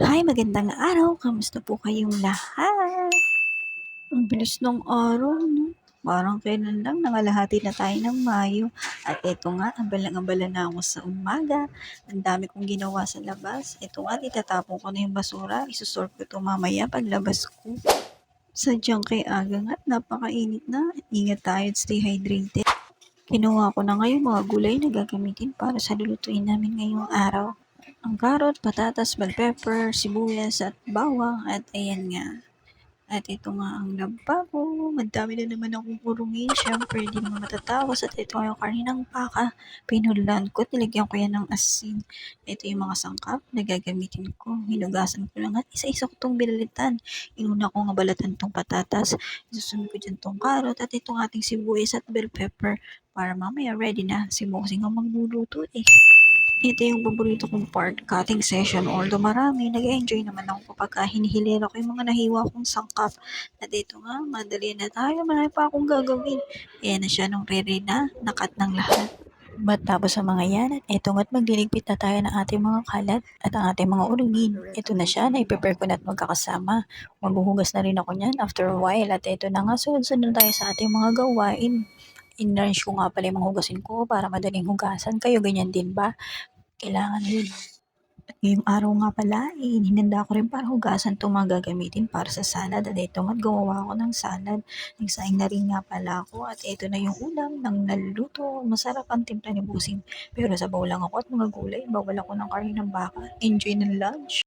Hi, magandang araw. Kamusta po kayong lahat? Ang bilis ng araw, no? Parang kailan lang nangalahati na tayo ng Mayo. At eto nga, abalang-abala na ako sa umaga. Ang dami kong ginawa sa labas. Eto nga, itatapon ko na yung basura. Isusort ko ito mamaya paglabas ko. Sadyang kay aga nga, napakainit na. Ingat tayo at stay hydrated. Kinuha ko na ngayon mga gulay na gagamitin para sa lulutuin namin ngayong araw. Ang karot, patatas, bell pepper, sibuyas at bawang at ayan nga. At ito nga ang lababo. Madami na naman akong kurungin. Siyempre, hindi naman matatawas. At ito yung karne ng baka. Pinulan ko. Nilagyan ko yan ng asin. Ito yung mga sangkap na gagamitin ko. Hinugasan ko lang at isa-isa ko itong binalitan. Inuna ko nga balatan tong patatas. Isusunod ko dyan tong karot. At itong ating sibuyas at bell pepper. Para mamaya ready na. Si Bossing ang magluluto eh. Ito yung paborito kong part, cutting session. Although marami, nag-enjoy naman ako kapag hinihilera ko yung mga nahiwa kong sangkap. At ito nga, madali na tayo. Marami pa akong gagawin. Ayan na siya nung ready na, nakat ng lahat. Tapos sa mga yan, at eto nga't magliligpit na tayo ng ating mga kalat at ang ating mga urugin. Ito na siya, na-prepare ko na at magkakasama. Maghuhugas na rin ako niyan after a while. At ito na nga, sunod-sunod na tayo sa ating mga gawain. In-arrange ko nga pala yung mga hugasin ko para madaling hugasan. Kayo ganyan din ba? Kailangan yun. At ngayong araw nga pala, hinanda ko rin para hugasan itong mga gagamitin para sa salad. At ito nga't gumawa ako ng salad. Nagsaing na rin nga pala ako. At ito na yung ulam ng naluto. Masarap ang timpla ni Busing. Pero sabaw lang ako at mga gulay. Bawal ako ng karne ng baka. Enjoy ng lunch.